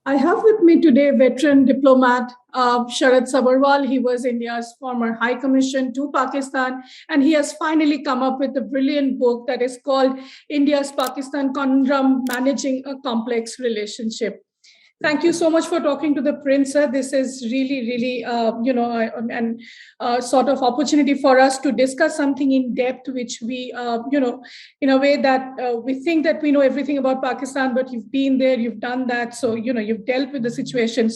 I have with me today veteran diplomat Sharat Sabharwal. He was India's former High Commission to Pakistan, and he has finally come up with a brilliant book that is called India's Pakistan Conundrum, Managing a Complex Relationship. Thank you so much for talking to the Print, sir. This is really, and sort of opportunity for us to discuss something in depth, which we, in a way that we think that we know everything about Pakistan, but you've been there, you've done that, so you've dealt with the situation.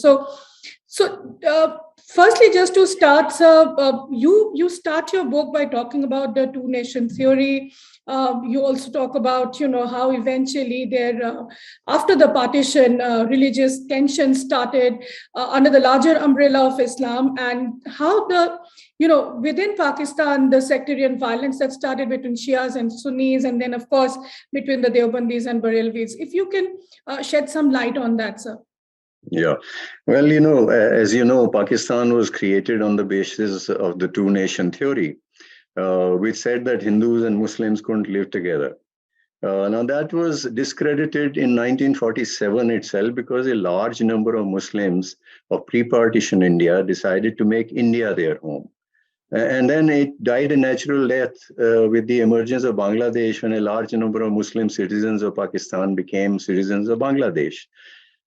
Firstly, just to start, sir, you start your book by talking about the two-nation theory. You also talk about, how eventually after the partition, religious tensions started under the larger umbrella of Islam, and how within Pakistan, the sectarian violence that started between Shias and Sunnis, and then, of course, between the Deobandis and Barelvis. If you can shed some light on that, sir. Yeah. Well, as you know, Pakistan was created on the basis of the two-nation theory, which said that Hindus and Muslims couldn't live together. Now, that was discredited in 1947 itself because a large number of Muslims of pre-partition India decided to make India their home. And then it died a natural death with the emergence of Bangladesh when a large number of Muslim citizens of Pakistan became citizens of Bangladesh.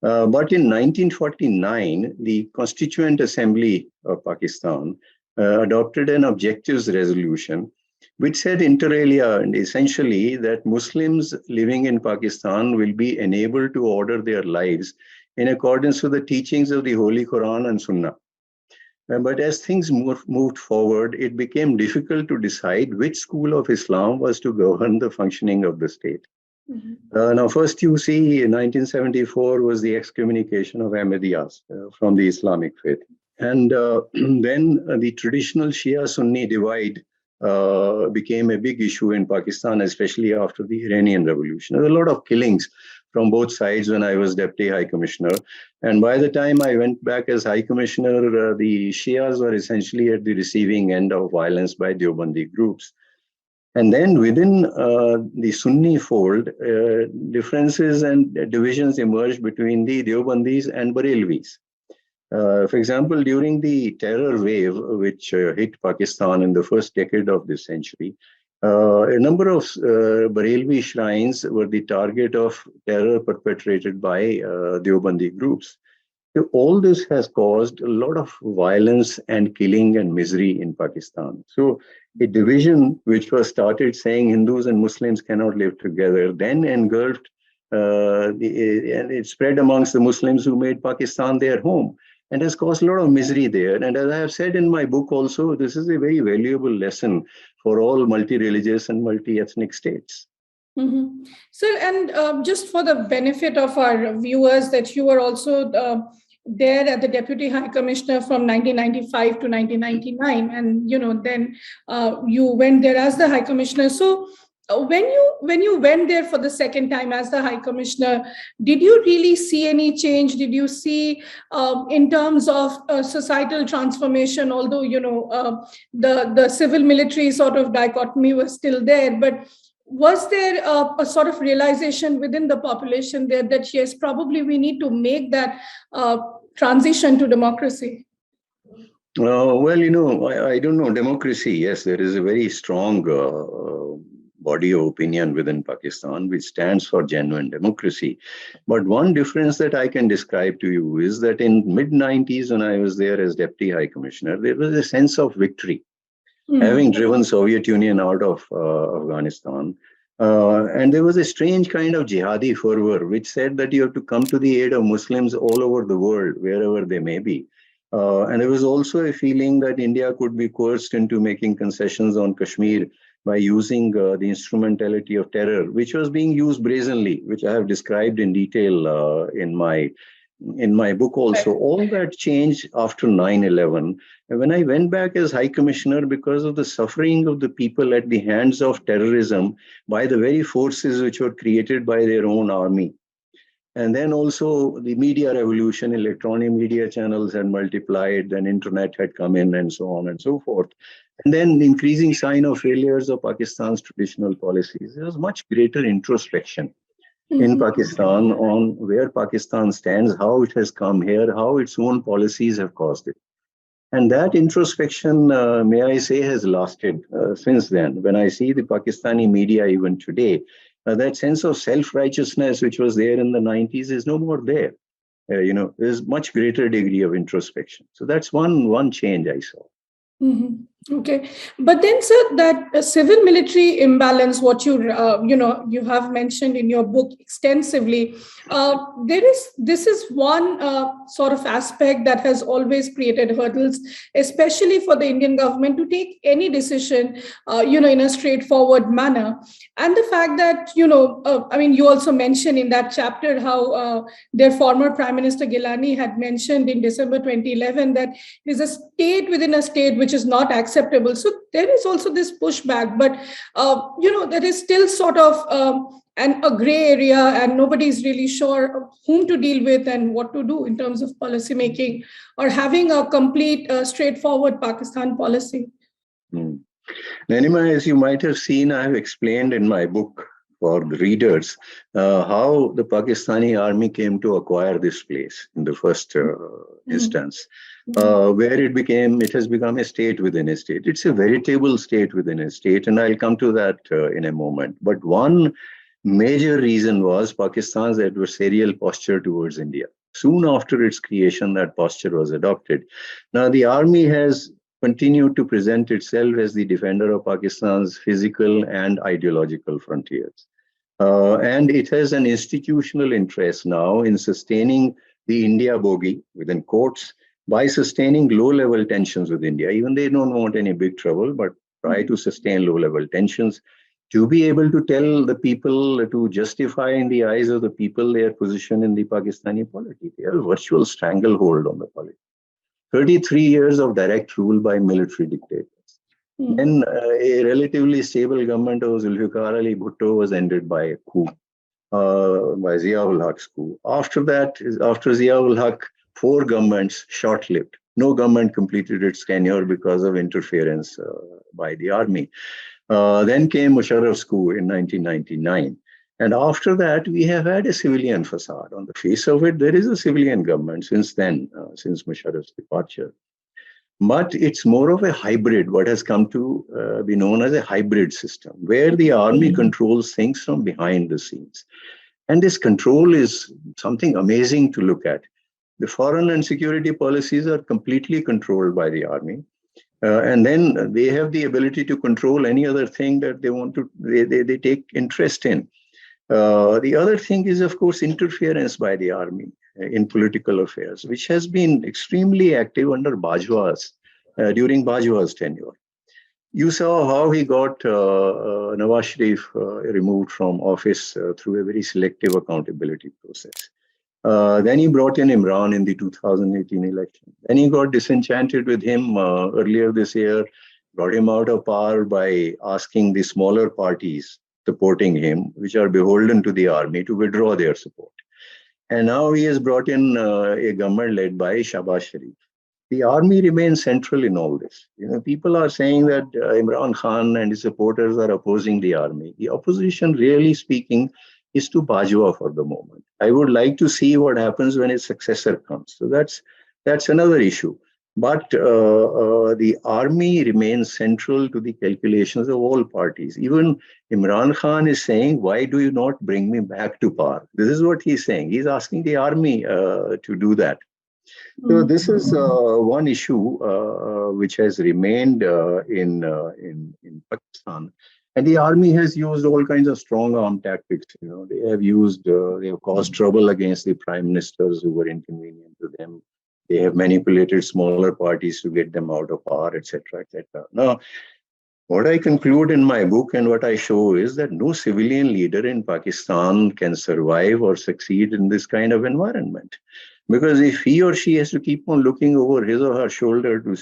But in 1949, the Constituent Assembly of Pakistan adopted an objectives resolution, which said inter alia and essentially that Muslims living in Pakistan will be enabled to order their lives in accordance with the teachings of the Holy Quran and Sunnah. But as things moved forward, it became difficult to decide which school of Islam was to govern the functioning of the state. Mm-hmm. Now, first you see, in 1974 was the excommunication of Ahmadiyas from the Islamic faith. And then the traditional Shia-Sunni divide became a big issue in Pakistan, especially after the Iranian Revolution. There were a lot of killings from both sides when I was Deputy High Commissioner. And by the time I went back as High Commissioner, the Shias were essentially at the receiving end of violence by Deobandi groups. And then within the Sunni fold, differences and divisions emerged between the Deobandis and Barelvis. For example, during the terror wave, which hit Pakistan in the first decade of this century, a number of Barelvi shrines were the target of terror perpetrated by Deobandi groups. So all this has caused a lot of violence and killing and misery in Pakistan. So a division which was started saying Hindus and Muslims cannot live together, then engulfed and it spread amongst the Muslims who made Pakistan their home and has caused a lot of misery there. And as I have said in my book also, this is a very valuable lesson for all multi-religious and multi-ethnic states. Mm-hmm. So, and just for the benefit of our viewers, that you were also there at the Deputy High Commissioner from 1995 to 1999, and then you went there as the High Commissioner. So, when you went there for the second time as the High Commissioner, did you really see any change? Did you see, in terms of societal transformation, although the civil-military sort of dichotomy was still there, but was there a sort of realization within the population there that, yes, probably we need to make that transition to democracy? Well, I don't know. Democracy, yes, there is a very strong body of opinion within Pakistan, which stands for genuine democracy. But one difference that I can describe to you is that in mid-90s, when I was there as Deputy High Commissioner, there was a sense of victory. Having driven Soviet Union out of Afghanistan. And there was a strange kind of jihadi fervor, which said that you have to come to the aid of Muslims all over the world, wherever they may be. And there was also a feeling that India could be coerced into making concessions on Kashmir by using the instrumentality of terror, which was being used brazenly, which I have described in detail in my book also. All that changed after 9/11. And when I went back as High Commissioner, because of the suffering of the people at the hands of terrorism by the very forces which were created by their own army. And then also the media revolution, electronic media channels had multiplied, then internet had come in and so on and so forth. And then the increasing sign of failures of Pakistan's traditional policies. There was much greater introspection. in Pakistan on where Pakistan stands, how it has come here, how its own policies have caused it. And that introspection, may I say, has lasted since then. When I see the Pakistani media even today, that sense of self-righteousness which was there in the 90s is no more there. There's much greater degree of introspection. So that's one change I saw. Okay, but then, sir, that civil-military imbalance, what you have mentioned in your book extensively, this is one sort of aspect that has always created hurdles, especially for the Indian government to take any decision, in a straightforward manner. And the fact that you also mentioned in that chapter how their former Prime Minister Gilani had mentioned in December 2011 that there's a state within a state which is not acceptable. So there is also this pushback, but there is still sort of a gray area, and nobody is really sure whom to deal with and what to do in terms of policy making or having a complete, straightforward Pakistan policy. Nayanima, as you might have seen, I have explained in my book for the readers how the Pakistani army came to acquire this place in the first instance, where it has become a state within a state. It's a veritable state within a state, and I'll come to that in a moment. But one major reason was Pakistan's adversarial posture towards India. Soon after its creation, that posture was adopted. Now, the army has continued to present itself as the defender of Pakistan's physical and ideological frontiers. And it has an institutional interest now in sustaining the India bogey, within quotes, by sustaining low-level tensions with India. Even they don't want any big trouble, but try to sustain low-level tensions to be able to tell the people, to justify in the eyes of the people their position in the Pakistani polity. They have a virtual stranglehold on the polity. 33 years of direct rule by military dictators. Then a relatively stable government of Zulfikar Ali Bhutto was ended by a coup, by Zia-ul Haq's coup. After that, after Zia-ul Haq, 4 governments, short-lived. No government completed its tenure because of interference by the army. Then came Musharraf's coup in 1999. And after that, we have had a civilian facade. On the face of it, there is a civilian government since then, since Musharraf's departure. But it's more of a hybrid, what has come to be known as a hybrid system, where the army controls things from behind the scenes. And this control is something amazing to look at. The foreign and security policies are completely controlled by the army. And then they have the ability to control any other thing that they want to, they take interest in. The other thing is, of course, interference by the army in political affairs, which has been extremely active under during Bajwa's tenure. You saw how he got Nawaz Sharif removed from office through a very selective accountability process. Then he brought in Imran in the 2018 election. Then he got disenchanted with him earlier this year, brought him out of power by asking the smaller parties supporting him, which are beholden to the army, to withdraw their support. And now he has brought in a government led by Shahbaz Sharif. The army remains central in all this. People are saying that Imran Khan and his supporters are opposing the army. The opposition, really speaking, is to Bajwa for the moment. I would like to see what happens when his successor comes. So that's another issue. But the army remains central to the calculations of all parties. Even Imran Khan is saying, why do you not bring me back to power? This is what he's saying. He's asking the army to do that. So this is one issue which has remained in Pakistan. And the army has used all kinds of strong arm tactics. They have caused trouble against the prime ministers who were inconvenient to them. They have manipulated smaller parties to get them out of power, etc., etc. Now, what I conclude in my book and what I show is that no civilian leader in Pakistan can survive or succeed in this kind of environment. Because if he or she has to keep on looking over his or her shoulder to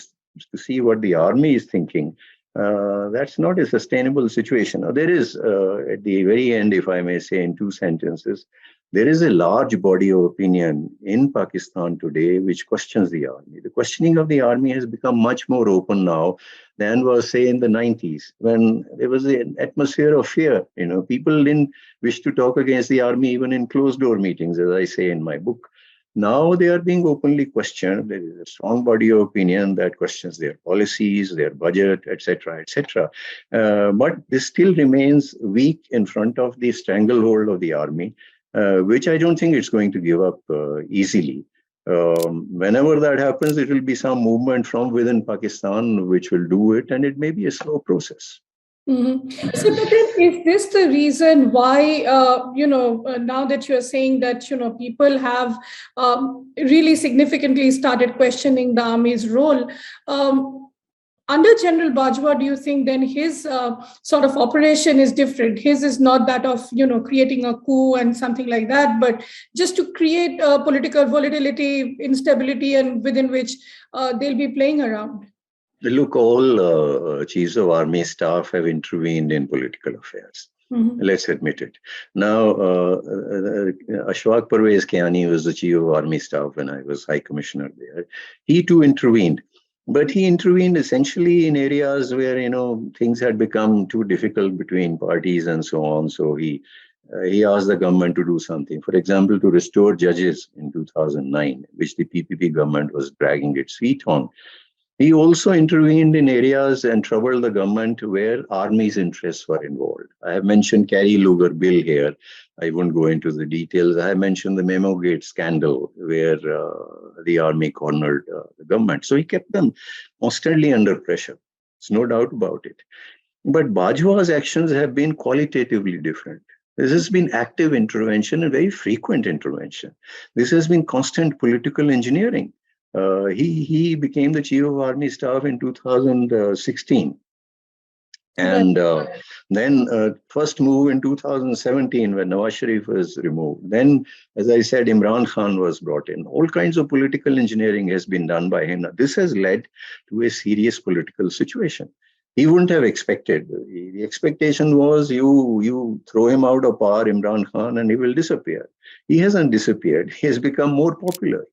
see what the army is thinking, that's not a sustainable situation. Now, there is, at the very end, if I may say in 2 sentences, There is a large body of opinion in Pakistan today which questions the army. The questioning of the army has become much more open now than was, say, in the 90s, when there was an atmosphere of fear. People didn't wish to talk against the army even in closed door meetings, as I say in my book. Now they are being openly questioned. There is a strong body of opinion that questions their policies, their budget, etc., etc. But this still remains weak in front of the stranglehold of the army, which I don't think it's going to give up easily. Whenever that happens, it will be some movement from within Pakistan which will do it, and it may be a slow process. So, but then is this the reason why, now that you're saying that, people have really significantly started questioning the army's role, under General Bajwa, do you think then his sort of operation is different? His is not that of, creating a coup and something like that, but just to create political volatility, instability, and within which they'll be playing around? Look, all chiefs of army staff have intervened in political affairs. Let's admit it. Now, Ashfaq Parvez Kiani was the chief of army staff when I was high commissioner there. He too intervened. But he intervened essentially in areas where, things had become too difficult between parties and so on. So he asked the government to do something. For example, to restore judges in 2009, which the PPP government was dragging its feet on. He also intervened in areas and troubled the government where army's interests were involved. I have mentioned Kerry Lugar bill here. I won't go into the details. I have mentioned the Memo Gate scandal where the army cornered the government. So he kept them constantly under pressure. There's no doubt about it. But Bajwa's actions have been qualitatively different. This has been active intervention and very frequent intervention. This has been constant political engineering. He became the chief of army staff in 2016. And then first move in 2017 when Nawaz Sharif was removed. Then, as I said, Imran Khan was brought in. All kinds of political engineering has been done by him. This has led to a serious political situation. He wouldn't have expected. The expectation was you throw him out of power, Imran Khan, and he will disappear. He hasn't disappeared. He has become more popular.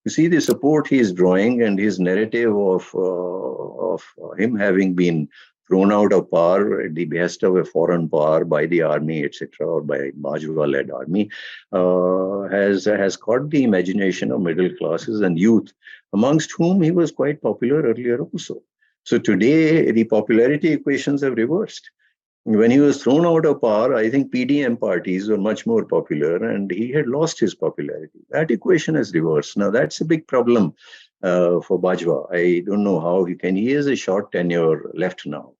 You see the support he is drawing and his narrative of him having been thrown out of power at the behest of a foreign power by the army, etc., or by Bajwa-led army, has caught the imagination of middle classes and youth, amongst whom he was quite popular earlier also. So today, the popularity equations have reversed. When he was thrown out of power, I think PDM parties were much more popular and he had lost his popularity. That equation has reversed. Now, that's a big problem for Bajwa. I don't know how he has a short tenure left now.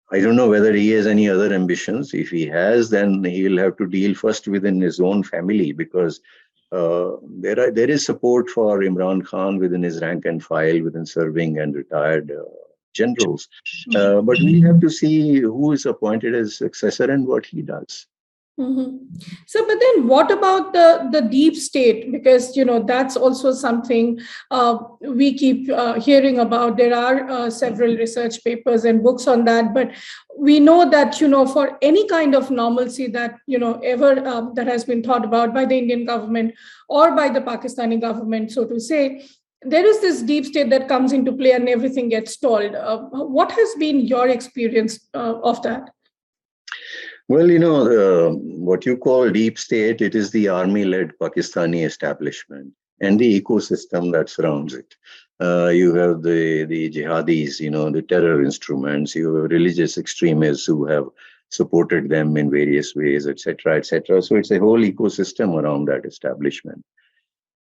I don't know whether he has any other ambitions. If he has, then he'll have to deal first within his own family because there is support for Imran Khan within his rank and file, within serving and retired generals. But we have to see who is appointed as successor and what he does. So, but then what about the deep state? Because, that's also something we keep hearing about. There are several research papers and books on that. But we know that, for any kind of normalcy that, ever that has been thought about by the Indian government or by the Pakistani government, so to say, there is this deep state that comes into play and everything gets stalled. What has been your experience of that? Well, what you call deep state, it is the army-led Pakistani establishment and the ecosystem that surrounds it. You have the jihadis, the terror instruments, you have religious extremists who have supported them in various ways, etc., etc. So it's a whole ecosystem around that establishment.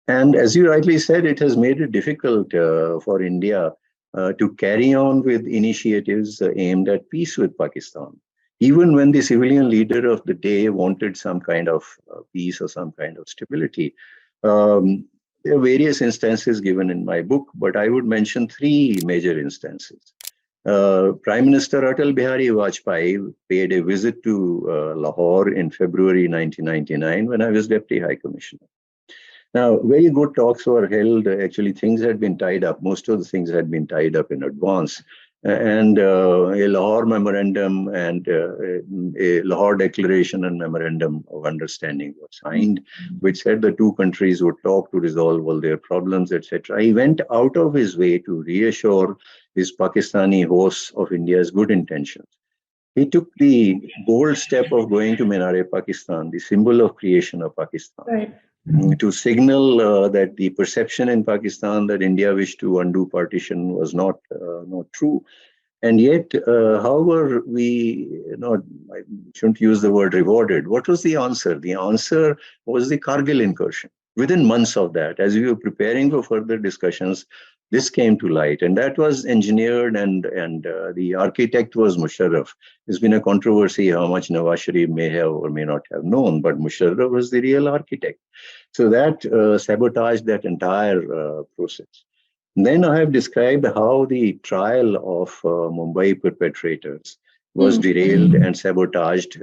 And as you rightly said, it has made it difficult for India to carry on with initiatives aimed at peace with Pakistan. Even when the civilian leader of the day wanted some kind of peace or some kind of stability. There are various instances given in my book, but I would mention three major instances. Prime Minister Atal Bihari Vajpayee paid a visit to Lahore in February 1999 when I was Deputy High Commissioner. Now, very good talks were held. Actually, things had been tied up. Most of the things had been tied up in advance. and a Lahore memorandum and a Lahore declaration and memorandum of understanding was signed, which said the two countries would talk to resolve all their problems, etc. He went out of his way to reassure his Pakistani hosts of India's good intentions. He took the bold step of going to Minare-Pakistan, the symbol of creation of Pakistan, Right. to signal that the perception in Pakistan that India wished to undo partition was not true. And yet, however, I shouldn't use the word rewarded. What was the answer? The answer was the Kargil incursion. Within months of that, as we were preparing for further discussions, this came to light, and that was engineered, and the architect was Musharraf. There's been a controversy how much Nawaz Sharif may have or may not have known, but Musharraf was the real architect. So that sabotaged that entire process. Then I have described how the trial of Mumbai perpetrators was derailed and sabotaged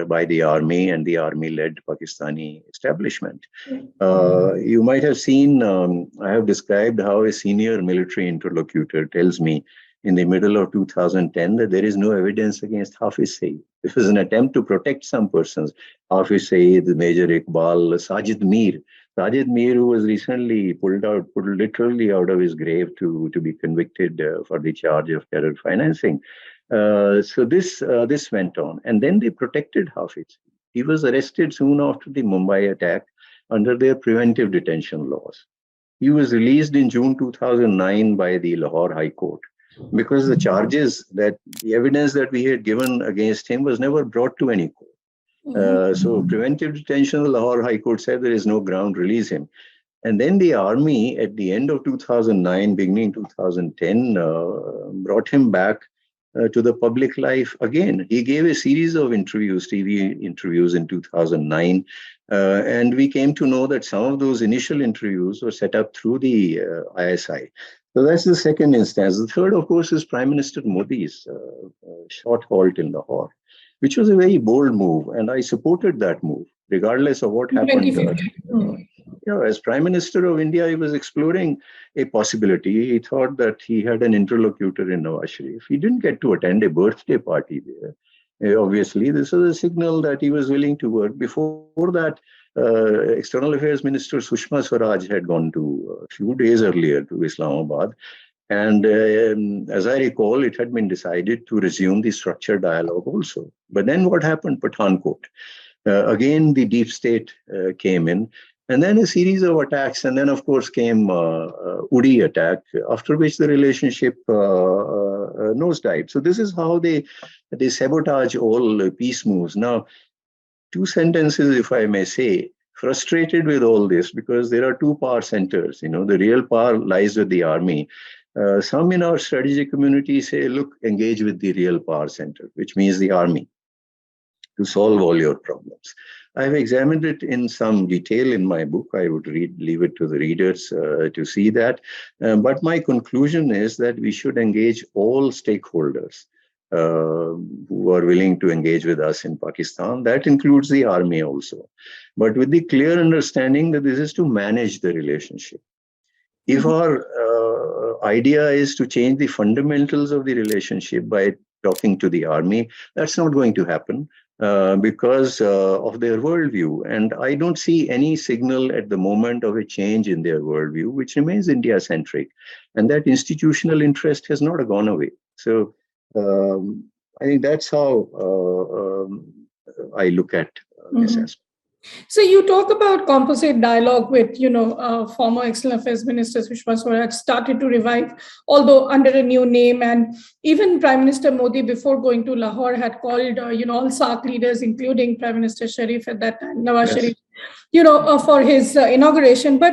by the army and the army-led Pakistani establishment. You might have seen, I have described how a senior military interlocutor tells me in the middle of 2010 that there is no evidence against Hafiz Saeed. This was an attempt to protect some persons. Hafiz Saeed, Major Iqbal, Sajid Mir. Sajid Mir, who was recently pulled literally out of his grave to be convicted for the charge of terror financing. So this went on. And then they protected Hafiz. He was arrested soon after the Mumbai attack under their preventive detention laws. He was released in June 2009 by the Lahore High Court because the evidence that we had given against him was never brought to any court. So preventive detention, the Lahore High Court said there is no ground, release him. And then the army at the end of 2009, beginning 2010, brought him back to the public life again. He gave a series of interviews, TV interviews in 2009. And we came to know that some of those initial interviews were set up through the ISI. So that's the second instance. The third, of course, is Prime Minister Modi's short halt in Lahore, which was a very bold move. And I supported that move, regardless of what happened. As Prime Minister of India, he was exploring a possibility. He thought that he had an interlocutor in Nawaz Sharif. He didn't get to attend a birthday party there. Obviously, this was a signal that he was willing to work. Before that, External Affairs Minister Sushma Swaraj had gone to a few days earlier to Islamabad. And as I recall, it had been decided to resume the structured dialogue also. But then what happened? Pathankot. Again, the deep state came in. And then a series of attacks. And then, of course, came Uri attack, after which the relationship nosedived. So this is how they sabotage all peace moves. Now, two sentences, if I may say, frustrated with all this because there are two power centers. The real power lies with the army. Some in our strategic community say, look, engage with the real power center, which means the army, to solve all your problems. I've examined it in some detail in my book. I would leave it to the readers to see that. But my conclusion is that we should engage all stakeholders who are willing to engage with us in Pakistan. That includes the army also. But with the clear understanding that this is to manage the relationship. If our idea is to change the fundamentals of the relationship by talking to the army, that's not going to happen. Because of their worldview. And I don't see any signal at the moment of a change in their worldview, which remains India-centric. And that institutional interest has not gone away. So I think that's how I look at this aspect. So you talk about composite dialogue with, former External Affairs Minister Sushma Swaraj started to revive, although under a new name. And even Prime Minister Modi, before going to Lahore, had called, all SAARC leaders, including Prime Minister Sharif at that time, Nawaz Sharif, for his inauguration. But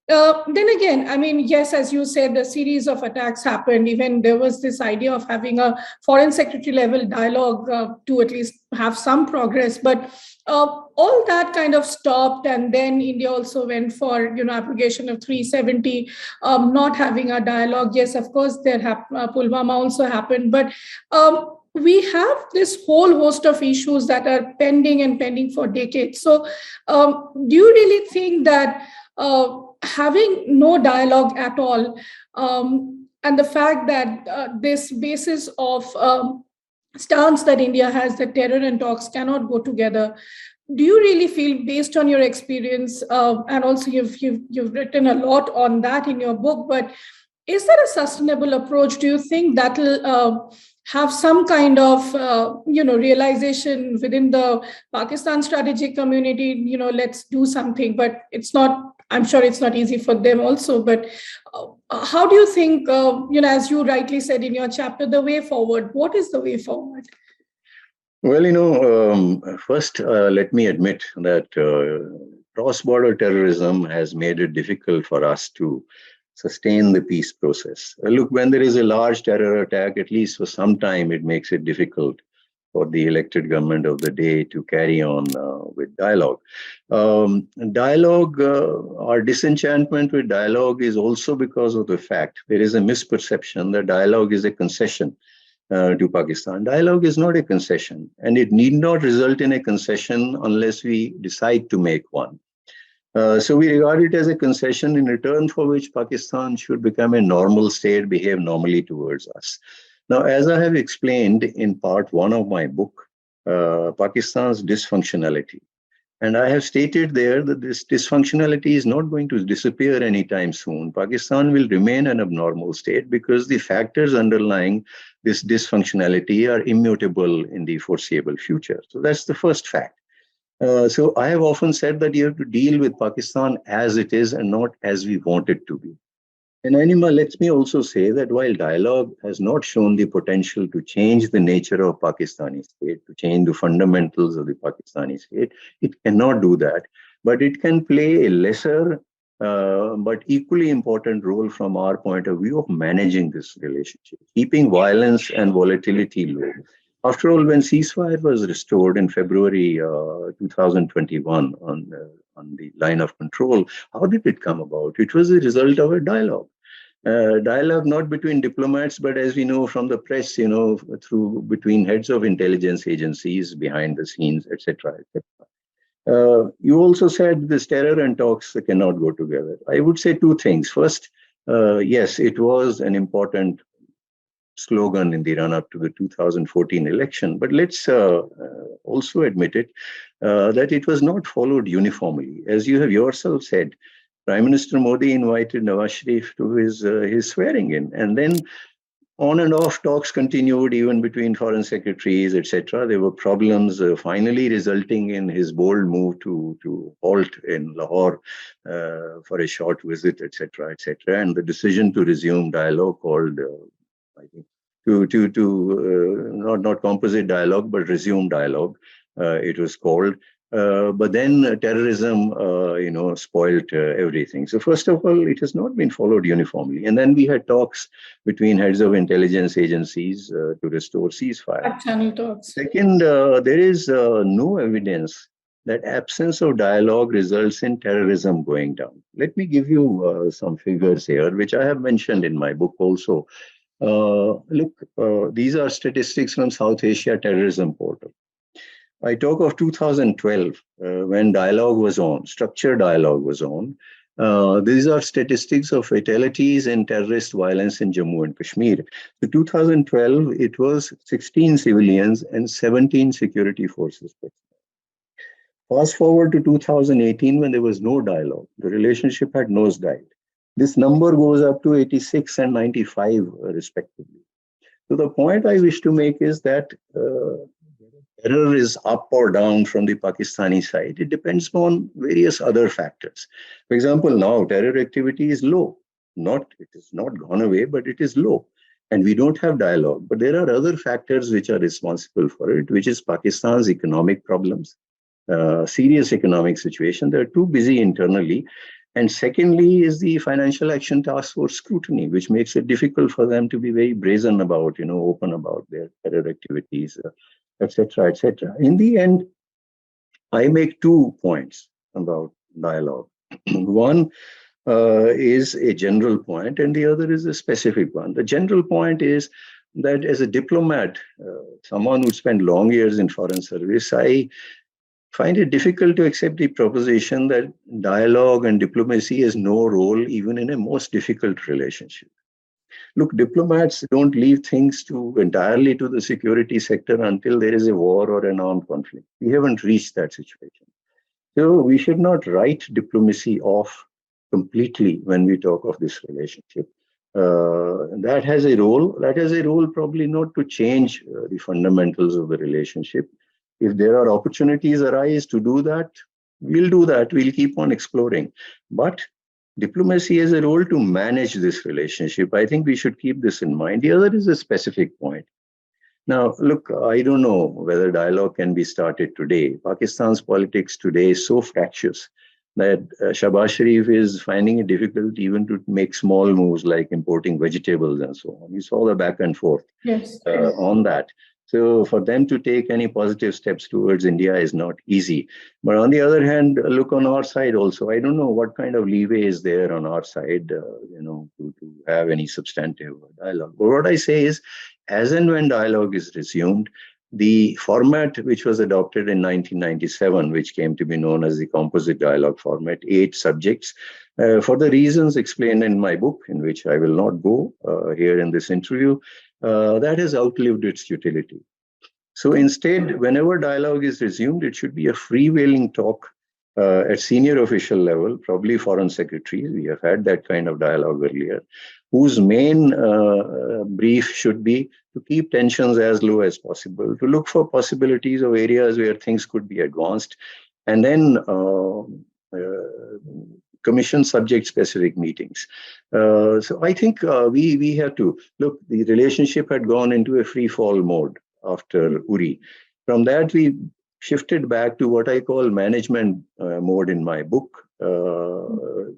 then again, I mean, yes, as you said, a series of attacks happened. Even there was this idea of having a foreign secretary level dialogue to at least have some progress. But all that kind of stopped. And then India also went for, abrogation of 370, not having a dialogue. Yes, of course, Pulwama also happened. But we have this whole host of issues that are pending for decades. So do you really think that having no dialogue at all and the fact that this basis of stance that India has, that terror and talks cannot go together. Do you really feel, based on your experience, and also you've written a lot on that in your book, but is there a sustainable approach? Do you think that will have some kind of realization within the Pakistan strategic community? Let's do something, but it's not. I'm sure it's not easy for them also. But how do you think? As you rightly said in your chapter, the way forward. What is the way forward? Well, first, let me admit that cross-border terrorism has made it difficult for us to sustain the peace process. Look, when there is a large terror attack, at least for some time, it makes it difficult for the elected government of the day to carry on with dialogue. Dialogue, our disenchantment with dialogue is also because of the fact there is a misperception that dialogue is a concession to Pakistan. Dialogue is not a concession, and it need not result in a concession unless we decide to make one. So we regard it as a concession in return for which Pakistan should become a normal state, behave normally towards us. Now, as I have explained in part one of my book, Pakistan's dysfunctionality, and I have stated there that this dysfunctionality is not going to disappear anytime soon. Pakistan will remain an abnormal state because the factors underlying this dysfunctionality are immutable in the foreseeable future. So that's the first fact. So I have often said that you have to deal with Pakistan as it is and not as we want it to be. And Nayanima, let me also say that while dialogue has not shown the potential to change the nature of Pakistani state, to change the fundamentals of the Pakistani state, it cannot do that. But it can play a lesser but equally important role from our point of view of managing this relationship, keeping violence and volatility low. After all, when ceasefire was restored in February 2021 on the line of control, how did it come about? It was a result of a dialogue. Dialogue not between diplomats, but as we know from the press, through between heads of intelligence agencies behind the scenes, etc., etc. You also said this terror and talks cannot go together. I would say two things. First, yes, it was an important slogan in the run-up to the 2014 election, but let's also admit it that it was not followed uniformly. As you have yourself said, Prime Minister Modi invited Nawaz Sharif to his swearing in, and then on and off talks continued even between foreign secretaries, etc. There were problems, finally resulting in his bold move to halt in Lahore for a short visit, etc., etc., and the decision to resume dialogue called, I think, not composite dialogue but resume dialogue. It was called. But then terrorism, spoiled everything. So first of all, it has not been followed uniformly. And then we had talks between heads of intelligence agencies to restore ceasefire. Channel talks. Second, there is no evidence that absence of dialogue results in terrorism going down. Let me give you some figures here, which I have mentioned in my book also. Look, these are statistics from South Asia Terrorism Portal. I talk of 2012 when dialogue was on, structured dialogue was on. These are statistics of fatalities and terrorist violence in Jammu and Kashmir. So 2012, it was 16 civilians and 17 security forces. Fast forward to 2018 when there was no dialogue. The relationship had nosedived. This number goes up to 86 and 95 respectively. So the point I wish to make is that terror is up or down from the Pakistani side. It depends on various other factors. For example, now terror activity is low. It is not gone away, but it is low. And we don't have dialogue. But there are other factors which are responsible for it, which is Pakistan's economic problems, serious economic situation. They're too busy internally. And secondly is the Financial Action Task Force scrutiny, which makes it difficult for them to be very brazen about, open about their terror activities, etc., etc. In the end, I make 2 points about dialogue. One is a general point, and the other is a specific one. The general point is that as a diplomat, someone who spent long years in foreign service, I find it difficult to accept the proposition that dialogue and diplomacy has no role even in a most difficult relationship. Look, diplomats don't leave things to entirely to the security sector until there is a war or an armed conflict. We haven't reached that situation. So we should not write diplomacy off completely when we talk of this relationship. That has a role. That has a role probably not to change the fundamentals of the relationship. If there are opportunities arise to do that, we'll do that. We'll keep on exploring. But diplomacy has a role to manage this relationship. I think we should keep this in mind. The other is a specific point. Now, look, I don't know whether dialogue can be started today. Pakistan's politics today is so fractious that Shahbaz Sharif is finding it difficult even to make small moves like importing vegetables and so on. You saw the back and forth Yes. on that. So for them to take any positive steps towards India is not easy. But on the other hand, look on our side also. I don't know what kind of leeway is there on our side, to have any substantive dialogue. But what I say is, as and when dialogue is resumed, the format which was adopted in 1997, which came to be known as the composite dialogue format, 8 subjects, for the reasons explained in my book, in which I will not go here in this interview, that has outlived its utility. So instead, whenever dialogue is resumed, it should be a freewheeling talk at senior official level, probably foreign secretaries. We have had that kind of dialogue earlier, whose main brief should be to keep tensions as low as possible, to look for possibilities of areas where things could be advanced, and then commission subject-specific meetings. So I think we have to look. The relationship had gone into a free-fall mode after Uri. From that, we shifted back to what I call management mode in my book,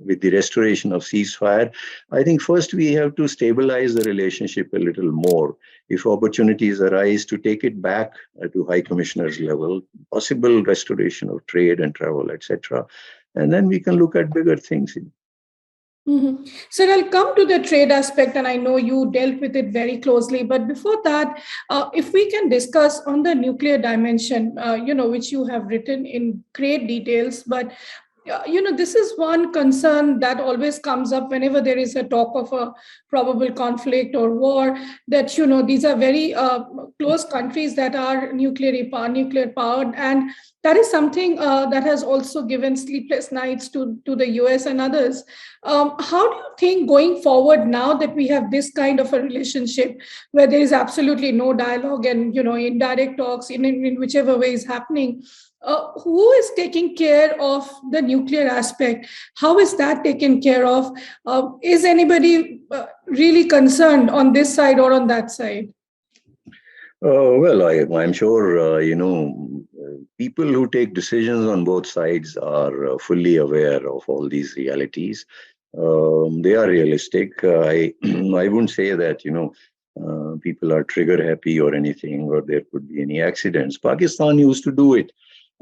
with the restoration of ceasefire. I think first we have to stabilize the relationship a little more. If opportunities arise, to take it back to High Commissioner's level, possible restoration of trade and travel, etc. And then we can look at bigger things. Mm-hmm. So I'll come to the trade aspect, and I know you dealt with it very closely. But before that, if we can discuss on the nuclear dimension, which you have written in great details, but this is one concern that always comes up whenever there is a talk of a probable conflict or war, that, these are very close countries that are nuclear powered. And that is something that has also given sleepless nights to the US and others. How do you think going forward, now that we have this kind of a relationship where there is absolutely no dialogue and, indirect talks in whichever way is happening, who is taking care of the nuclear aspect? How is that taken care of? Is anybody really concerned on this side or on that side? Well, I'm sure, people who take decisions on both sides are fully aware of all these realities. They are realistic. I wouldn't say that, people are trigger happy or anything, or there could be any accidents. Pakistan used to do it.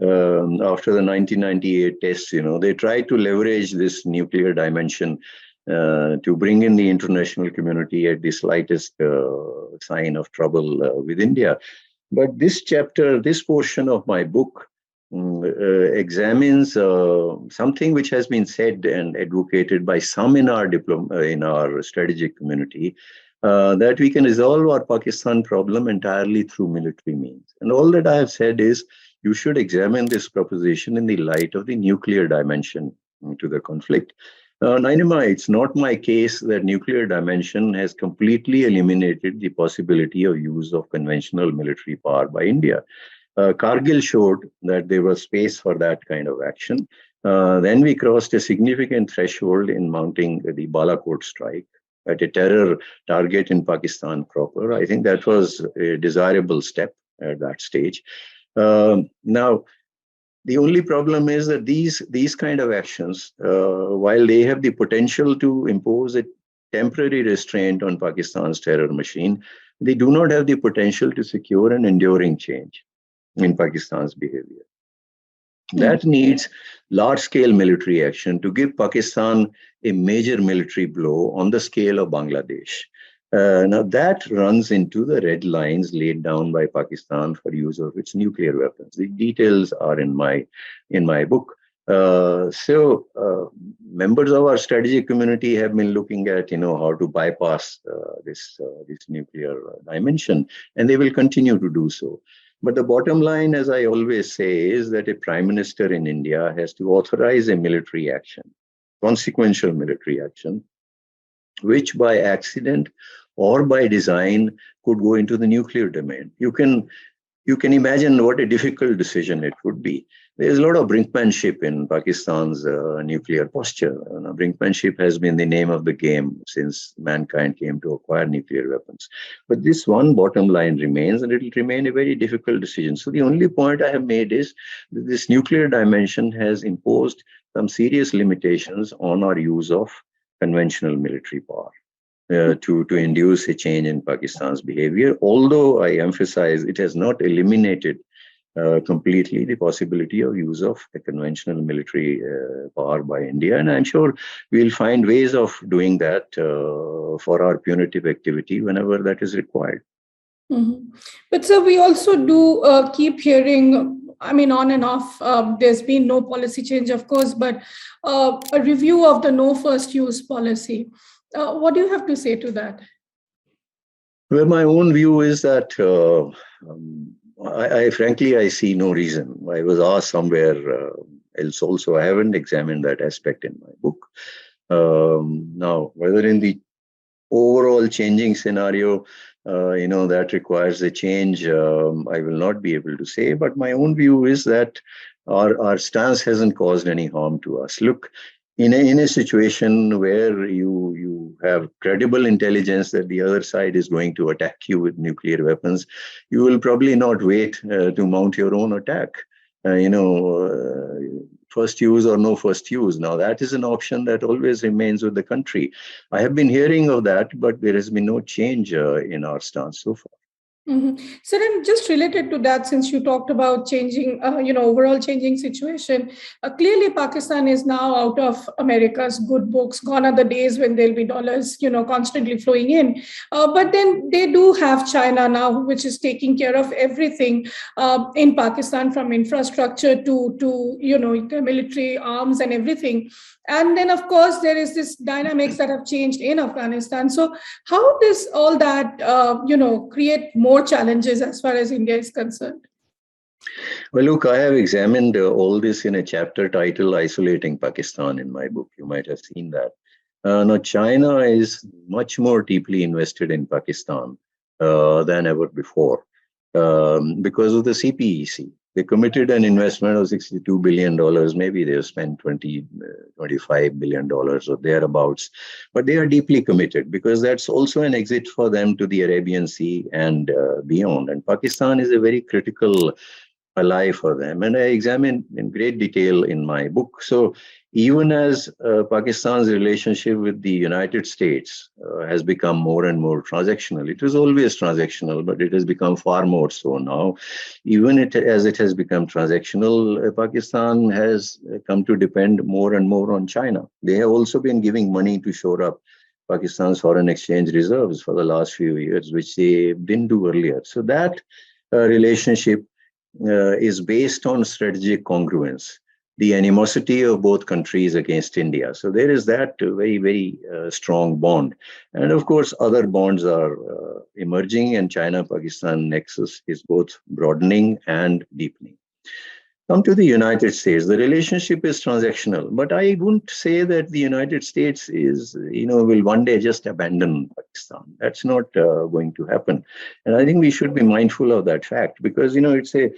After the 1998 tests, they tried to leverage this nuclear dimension to bring in the international community at the slightest sign of trouble with India. But this chapter, this portion of my book, examines something which has been said and advocated by some in our strategic community, that we can resolve our Pakistan problem entirely through military means. And all that I have said is, you should examine this proposition in the light of the nuclear dimension to the conflict. Nayanima, it's not my case that nuclear dimension has completely eliminated the possibility of use of conventional military power by India. Kargil showed that there was space for that kind of action. Then we crossed a significant threshold in mounting the Balakot strike at a terror target in Pakistan proper. I think that was a desirable step at that stage. Now, the only problem is that these kind of actions, while they have the potential to impose a temporary restraint on Pakistan's terror machine, they do not have the potential to secure an enduring change in Pakistan's behavior. That needs large-scale military action to give Pakistan a major military blow on the scale of Bangladesh. Now that runs into the red lines laid down by Pakistan for use of its nuclear weapons. The details are in my book. Members of our strategic community have been looking at, how to bypass this nuclear dimension, and they will continue to do so. But the bottom line, as I always say, is that a prime minister in India has to authorize a military action, consequential military action, which by accident or by design could go into the nuclear domain. You can imagine what a difficult decision it would be. There's a lot of brinkmanship in Pakistan's nuclear posture. Brinkmanship has been the name of the game since mankind came to acquire nuclear weapons. But this one bottom line remains, and it will remain a very difficult decision. So the only point I have made is that this nuclear dimension has imposed some serious limitations on our use of conventional military power. To induce a change in Pakistan's behavior, although I emphasize it has not eliminated completely the possibility of use of a conventional military power by India. And I'm sure we'll find ways of doing that for our punitive activity whenever that is required. Mm-hmm. But sir, we also do keep hearing, I mean, on and off, there's been no policy change, of course, but a review of the no first use policy. What do you have to say to that? Well, my own view is that I frankly, I see no reason. I was asked somewhere else also. I haven't examined that aspect in my book. Now, whether in the overall changing scenario, that requires a change, I will not be able to say. But my own view is that our stance hasn't caused any harm to us. Look, in a situation where you have credible intelligence that the other side is going to attack you with nuclear weapons, you will probably not wait to mount your own attack. First use or no first use. Now, that is an option that always remains with the country. I have been hearing of that, but there has been no change in our stance so far. Mm-hmm. So then, just related to that, since you talked about changing, overall changing situation, clearly Pakistan is now out of America's good books. Gone are the days when there'll be dollars, constantly flowing in. But then they do have China now, which is taking care of everything in Pakistan, from infrastructure to the military arms and everything. And then, of course, there is this dynamics that have changed in Afghanistan. So how does all that, create more challenges as far as India is concerned? Well, look, I have examined all this in a chapter titled Isolating Pakistan in my book. You might have seen that. Now, China is much more deeply invested in Pakistan than ever before because of the CPEC. They committed an investment of $62 billion. Maybe they've spent $25 billion or thereabouts. But they are deeply committed because that's also an exit for them to the Arabian Sea and beyond. And Pakistan is a very critical ally for them. And I examine in great detail in my book. So even as Pakistan's relationship with the United States has become more and more transactional, it was always transactional, but it has become far more so now. Even as it has become transactional, Pakistan has come to depend more and more on China. They have also been giving money to shore up Pakistan's foreign exchange reserves for the last few years, which they didn't do earlier. So that relationship is based on strategic congruence, the animosity of both countries against India. So there is that very, very strong bond. And of course, other bonds are emerging, and China-Pakistan nexus is both broadening and deepening. Come to the United States. The relationship is transactional, but I wouldn't say that the United States will one day just abandon Pakistan. That's not going to happen. And I think we should be mindful of that fact because, it's a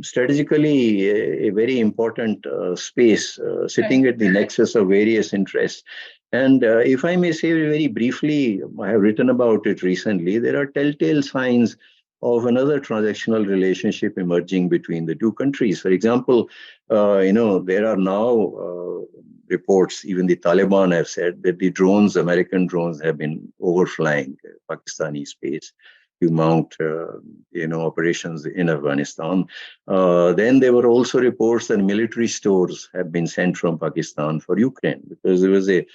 strategically a very important space sitting at the nexus of various interests. And if I may say very briefly, I have written about it recently, there are telltale signs of another transactional relationship emerging between the two countries. For example, there are now reports, even the Taliban have said that the American drones have been overflying Pakistani space to mount, operations in Afghanistan. Then there were also reports that military stores have been sent from Pakistan for Ukraine because there was a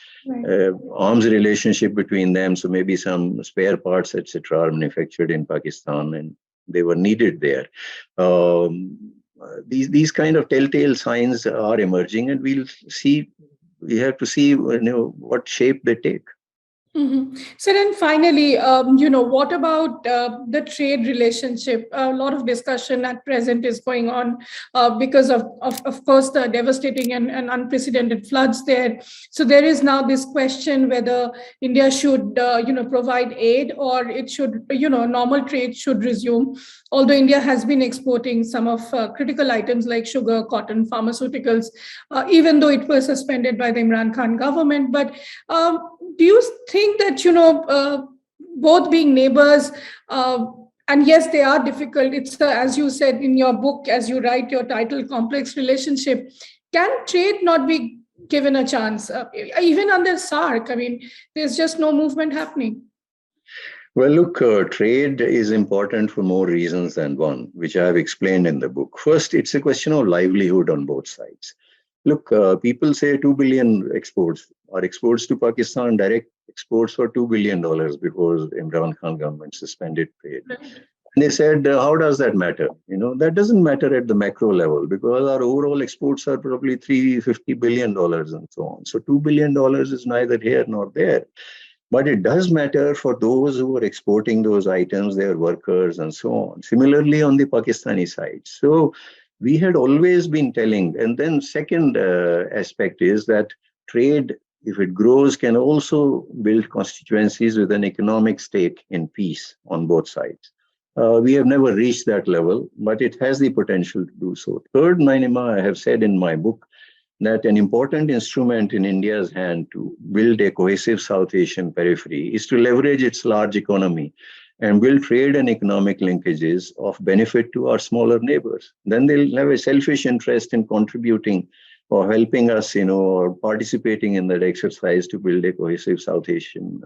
arms relationship between them. So maybe some spare parts, etc., are manufactured in Pakistan and they were needed there. these kind of telltale signs are emerging, and we have to see what shape they take. So then finally, what about the trade relationship? A lot of discussion at present is going on because of course, the devastating and unprecedented floods there. So there is now this question whether India should, provide aid, or it should, normal trade should resume. Although India has been exporting some of critical items like sugar, cotton, pharmaceuticals, even though it was suspended by the Imran Khan government. But do you think that both being neighbors, and yes, they are difficult, it's as you said in your book, as you write your title, complex relationship, can trade not be given a chance, even under SARC? I mean, there's just no movement happening. Well, look, trade is important for more reasons than one, which I have explained in the book. First, it's a question of livelihood on both sides. Look, people say 2 billion exports or exports to Pakistan, direct exports for $2 billion before Imran Khan government suspended trade. And they said, how does that matter? That doesn't matter at the macro level, because our overall exports are probably $350 billion and so on. So $2 billion is neither here nor there. But it does matter for those who are exporting those items, their workers and so on. Similarly, on the Pakistani side. So we had always been telling, and then second aspect is that trade, if it grows, can also build constituencies with an economic stake in peace on both sides. We have never reached that level, but it has the potential to do so. Third, Nayanima, I have said in my book that an important instrument in India's hand to build a cohesive South Asian periphery is to leverage its large economy and build trade and economic linkages of benefit to our smaller neighbors. Then they'll have a selfish interest in contributing or helping us, or participating in that exercise to build a cohesive South Asian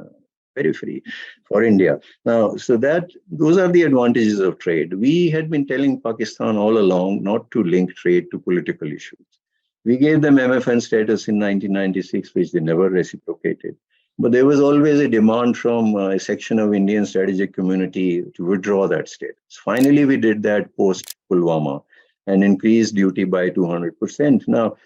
periphery for India. Now, so those are the advantages of trade. We had been telling Pakistan all along not to link trade to political issues. We gave them MFN status in 1996, which they never reciprocated. But there was always a demand from a section of Indian strategic community to withdraw that status. Finally, we did that post-Pulwama and increased duty by 200%. Now,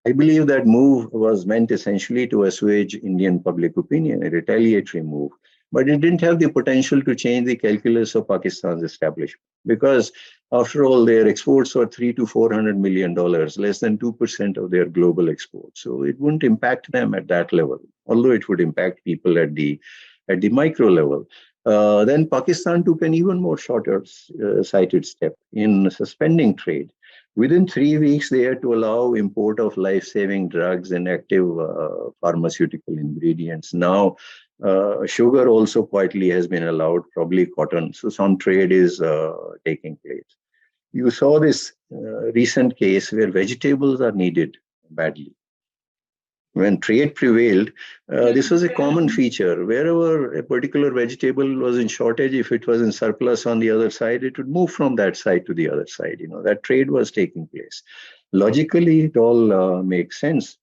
I believe that move was meant essentially to assuage Indian public opinion, a retaliatory move. But it didn't have the potential to change the calculus of Pakistan's establishment, because after all, their exports were $300 to $400 million, less than 2% of their global exports. So it wouldn't impact them at that level, although it would impact people at the micro level. Then Pakistan took an even more shorter-sighted step in suspending trade. Within 3 weeks, they had to allow import of life-saving drugs and active pharmaceutical ingredients. Now, sugar also quietly has been allowed, probably cotton. So some trade is taking place. You saw this recent case where vegetables are needed badly. When trade prevailed, this was a common feature. Wherever a particular vegetable was in shortage, if it was in surplus on the other side, it would move from that side to the other side. That trade was taking place. Logically, it all makes sense.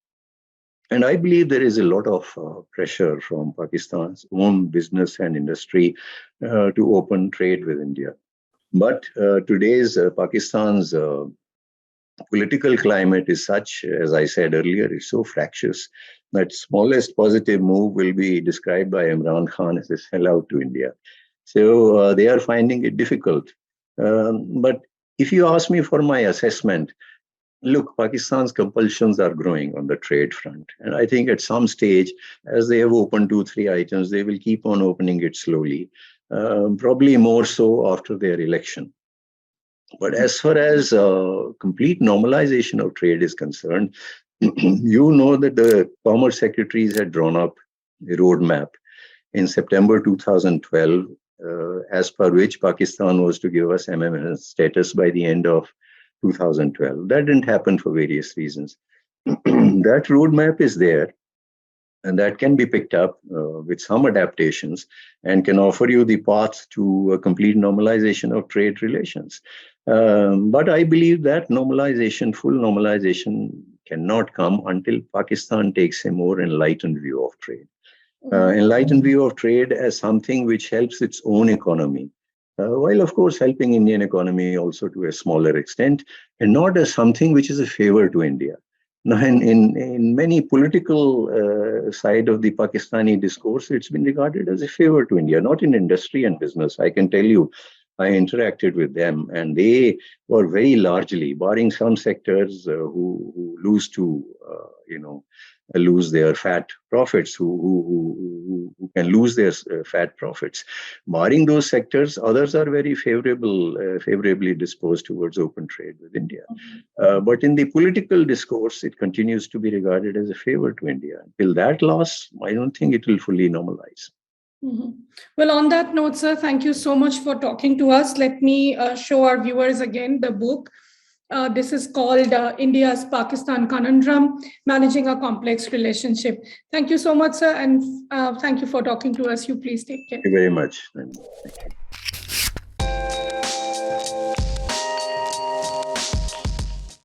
And I believe there is a lot of pressure from Pakistan's own business and industry to open trade with India. But today's Pakistan's political climate is such, as I said earlier, it's so fractious that smallest positive move will be described by Imran Khan as a sellout to India. So they are finding it difficult. But if you ask me for my assessment, look, Pakistan's compulsions are growing on the trade front. And I think at some stage, as they have opened 2-3 items, they will keep on opening it slowly, probably more so after their election. But as far as complete normalization of trade is concerned, you know that the Commerce Secretaries had drawn up a roadmap in September 2012, as per which Pakistan was to give us MFN status by the end of 2012. That didn't happen for various reasons. That roadmap is there, and that can be picked up with some adaptations and can offer you the path to a complete normalization of trade relations. But I believe that full normalization cannot come until Pakistan takes a more enlightened view of trade. Enlightened view of trade as something which helps its own economy while of course helping Indian economy also to a smaller extent, and not as something which is a favor to India. Now, in many political side of the Pakistani discourse, it's been regarded as a favor to India, not in industry and business. I can tell you, I interacted with them, and they were very largely, barring some sectors who lose to, lose their fat profits, who can lose their fat profits. Barring those sectors, others are very favorably disposed towards open trade with India. But in the political discourse, it continues to be regarded as a favor to India. Until that loss, I don't think it will fully normalize. Mm-hmm. Well, on that note, sir, thank you so much for talking to us. Let me show our viewers again the book. This is called India's Pakistan Conundrum, Managing a Complex Relationship. Thank you so much, sir, and thank you for talking to us. You please take care. Thank you very much. Thank you.